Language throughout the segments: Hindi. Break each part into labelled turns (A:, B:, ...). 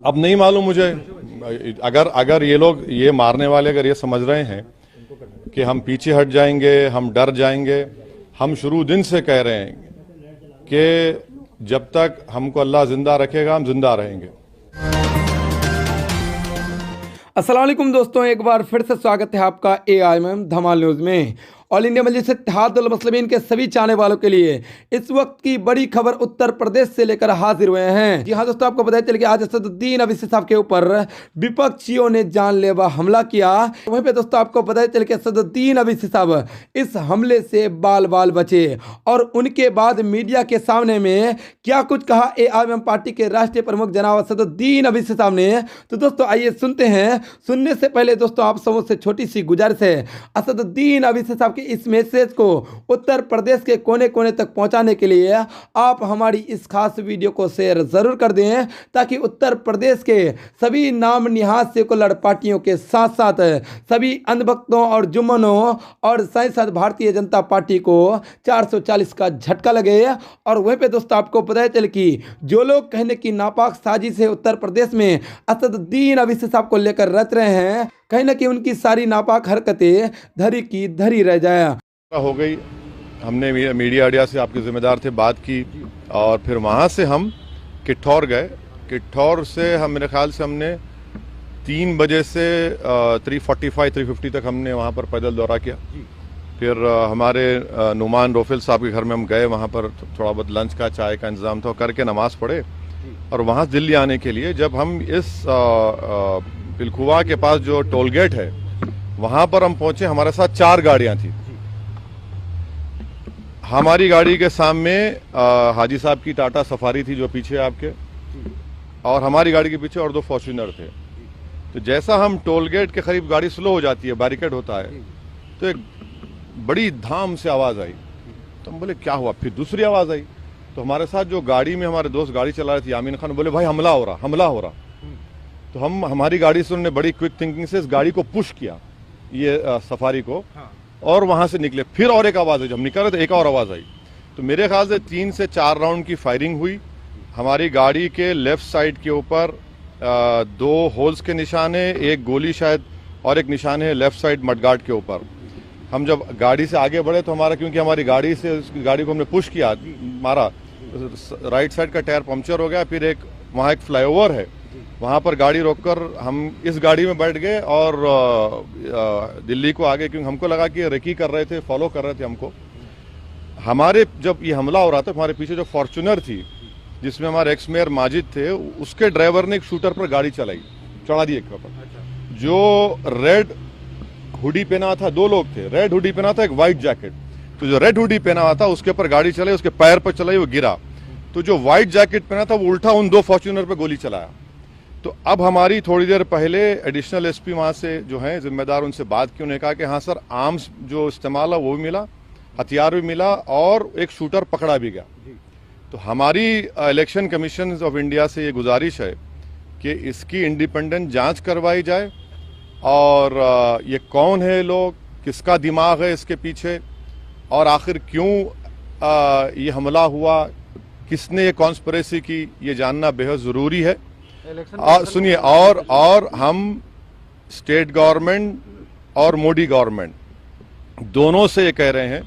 A: अब नहीं मालूम मुझे। अगर अगर ये लोग, ये मारने वाले अगर ये समझ रहे हैं कि हम पीछे हट जाएंगे, हम डर जाएंगे, हम शुरू दिन से कह रहे हैं कि जब तक हमको अल्लाह जिंदा रखेगा हम जिंदा रहेंगे।
B: अस्सलाम वालेकुम दोस्तों, एक बार फिर से स्वागत है आपका AIMM धमाल न्यूज़ में। ऑल इंडिया मजलिस इत्तेहादुल मुस्लिमीन के सभी चाहने वालों के लिए इस वक्त की बड़ी खबर उत्तर प्रदेश से लेकर हाजिर हुए हैं। जी हाँ दोस्तों, आपको बताया चले कि आज असदुद्दीन अवीसी साहब के ऊपर विपक्षियों ने जानलेवा हमला किया। वहीं पे दोस्तों आपको बताया चले कि असदुद्दीन अवीसी साहब इस हमले से बाल बाल बचे और उनके बाद मीडिया के सामने में क्या कुछ कहा AIMM पार्टी के राष्ट्रीय प्रमुख जनाब असदुद्दीन अवीसी साहब ने। तो दोस्तों आइए सुनते हैं। सुनने से पहले दोस्तों आप सबों से छोटी सी गुजारिश है, असदुद्दीन अवीसी साहब के इस मैसेज को उत्तर प्रदेश के कोने कोने तक पहुंचाने के लिए आप हमारी इस खास वीडियो को शेयर जरूर कर दें, ताकि उत्तर प्रदेश के सभी नाम निहाद सेकुलर पार्टियों के साथ साथ सभी अंधभक्तों और जुम्मनों और साथ भारतीय जनता पार्टी को 440 का झटका लगे। और वहीं पे दोस्तों आपको पता चले कि जो लोग कहने की नापाक साजिश है उत्तर प्रदेश में असदुद्दीन अवीसी साहब को लेकर रच रहे हैं, कहीं ना कहीं उनकी सारी नापाक हरकतें धरी की धरी रह जाए।
A: हो गई, हमने मीडिया से आपके जिम्मेदार थे बात की और फिर वहाँ से हम किठौर गए। किठौर से हम, मेरे ख्याल से हमने 3 बजे से 3:45-3:50 तक हमने वहाँ पर पैदल दौरा किया। फिर हमारे नुमान रोफिल साहब के घर में हम गए, वहाँ पर थोड़ा बहुत लंच का, चाय का इंतज़ाम था, करके नमाज़ पढ़े और वहाँ दिल्ली आने के लिए जब हम इस पिलखुवा के पास जो टोल गेट है वहाँ पर हम पहुँचे, हमारे साथ 4 गाड़ियाँ थी। हमारी गाड़ी के सामने हाजी साहब की टाटा सफारी थी जो पीछे आपके, और हमारी गाड़ी के पीछे और 2 फॉर्च्यूनर थे। तो जैसा हम टोल गेट के करीब गाड़ी स्लो हो जाती है, बैरिकेड होता है, तो एक बड़ी धाम से आवाज़ आई। तो हम बोले क्या हुआ? फिर दूसरी आवाज़ आई, तो हमारे साथ जो गाड़ी में हमारे दोस्त गाड़ी चला रहे थे यामीन खान, बोले भाई हमला हो रहा, हमला हो रहा। तो हमारी गाड़ी से उन्होंने बड़ी क्विक थिंकिंग से इस गाड़ी को पुश किया, ये सफारी को, और वहां से निकले। फिर और एक आवाज़ आई, जब हम निकल रहे थे एक और आवाज़ आई। तो मेरे ख्याल से 3 से 4 राउंड की फायरिंग हुई। हमारी गाड़ी के लेफ्ट साइड के ऊपर 2 होल्स के निशान है, एक गोली शायद, और एक निशान है लेफ्ट साइड मडगार्ड के ऊपर। हम जब गाड़ी से आगे बढ़े तो हमारा, क्योंकि हमारी गाड़ी से गाड़ी को हमने पुश किया, मारा, राइट साइड का टायर पंक्चर हो गया। फिर वहाँ एक फ्लाईओवर है, वहाँ पर गाड़ी रोककर हम इस गाड़ी में बैठ गए और दिल्ली को आगे, क्योंकि हमको लगा कि रेकी कर रहे थे, फॉलो कर रहे थे हमको। हमारे जब ये हमला हो रहा था, हमारे पीछे जो फॉर्च्यूनर थी जिसमें हमारे एक्स मेयर माजिद थे, उसके ड्राइवर ने एक शूटर पर गाड़ी चढ़ा दी एक पर। जो रेड हुडी पहना था, 2 लोग थे, रेड हुडी पहना था, एक व्हाइट जैकेट। तो जो रेड हुडी पहना हुआ था उसके ऊपर गाड़ी चलाई, उसके पैर पर चलाई, वो गिरा। तो जो व्हाइट जैकेट पहना था वो उल्टा उन 2 फॉर्च्यूनर पर गोली चलाया। तो अब हमारी थोड़ी देर पहले एडिशनल SP वहाँ से जो हैं जिम्मेदार, उनसे बात की। उन्होंने कहा कि हाँ सर, आर्म्स जो इस्तेमाल है वो भी मिला, हथियार भी मिला, और एक शूटर पकड़ा भी गया। तो हमारी इलेक्शन कमीशन ऑफ इंडिया से ये गुजारिश है कि इसकी इंडिपेंडेंट जांच करवाई जाए, और ये कौन है लोग, किसका दिमाग है इसके पीछे, और आखिर क्यों ये हमला हुआ, किसने ये कॉन्स्पिरेसी की, ये जानना बेहद ज़रूरी है। सुनिए, और हम स्टेट गवर्नमेंट और मोदी गवर्नमेंट दोनों से ये कह रहे हैं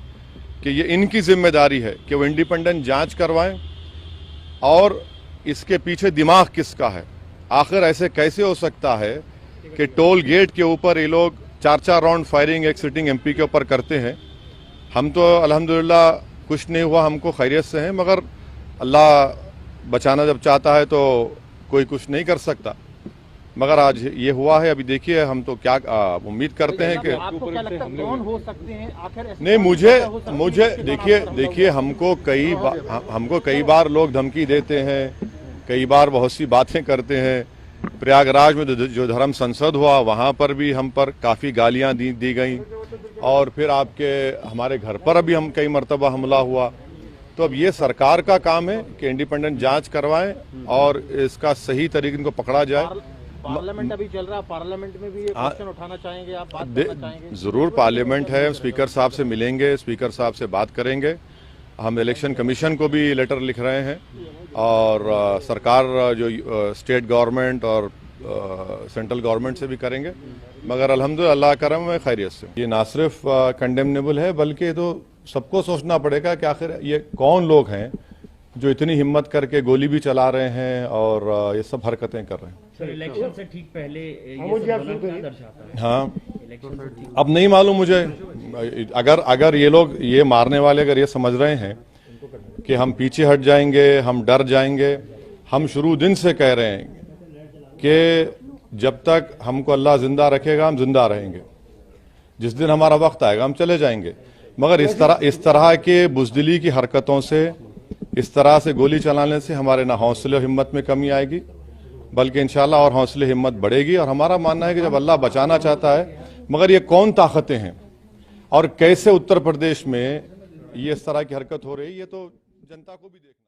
A: कि ये इनकी जिम्मेदारी है कि वो इंडिपेंडेंट जांच करवाएं, और इसके पीछे दिमाग किसका है। आखिर ऐसे कैसे हो सकता है कि टोल गेट के ऊपर ये लोग 4-4 राउंड फायरिंग एक सिटिंग MP के ऊपर करते हैं। हम तो अल्हम्दुलिल्लाह कुछ नहीं हुआ, हमको खैरियत से हैं, मगर अल्लाह बचाना जब चाहता है तो कोई कुछ नहीं कर सकता। मगर आज ये हुआ है। अभी देखिए, हम तो क्या उम्मीद करते हैं कि
C: आपको क्या लगता है कौन हो सकते हैं आखिर?
A: नहीं, मुझे देखिए हमको कई बार लोग धमकी देते हैं, कई बार बहुत सी बातें करते हैं। प्रयागराज में जो धर्म संसद हुआ वहाँ पर भी हम पर काफ़ी गालियाँ दी गई, और फिर हमारे घर पर अभी हम कई मरतबा हमला हुआ। तो अब ये सरकार का काम है कि इंडिपेंडेंट जांच करवाएं और इसका सही तरीके इनको पकड़ा जाए।
C: पार्लियामेंट अभी चल रहा है, पार्लियामेंट में भी ये क्वेश्चन उठाना चाहेंगे आप, बात करना चाहेंगे?
A: जरूर, पार्लियामेंट है, स्पीकर साहब से मिलेंगे, स्पीकर साहब से बात करेंगे, हम इलेक्शन कमीशन को भी लेटर लिख रहे हैं और सरकार जो स्टेट गवर्नमेंट और सेंट्रल गवर्नमेंट से भी करेंगे, मगर अल्हम्दुलिल्लाह अल्लाह करम है खैरियत से। ये ना सिर्फ कंडेमनेबल है बल्कि तो सबको सोचना पड़ेगा कि आखिर ये कौन लोग हैं जो इतनी हिम्मत करके गोली भी चला रहे हैं और ये सब हरकतें कर रहे हैं।
D: सर इलेक्शन से ठीक पहले ये सब होना क्या दर्शाता है?
A: हाँ,
D: इलेक्शन से ठीक
A: अब नहीं मालूम मुझे। अगर ये लोग, ये मारने वाले अगर ये समझ रहे हैं कि हम पीछे हट जाएंगे, हम डर जाएंगे, हम शुरू दिन से कह रहे हैं कि जब तक हमको अल्लाह जिंदा रखेगा हम जिंदा रहेंगे, जिस दिन हमारा वक्त आएगा हम चले जाएंगे। मगर इस तरह के बुज़दिली की हरकतों से, इस तरह से गोली चलाने से हमारे ना हौसले और हिम्मत में कमी आएगी, बल्कि इंशाल्लाह और हौसले हिम्मत बढ़ेगी। और हमारा मानना है कि जब अल्लाह बचाना चाहता है, मगर ये कौन ताकतें हैं और कैसे उत्तर प्रदेश में ये इस तरह की हरकत हो रही है, ये तो जनता को भी देखना।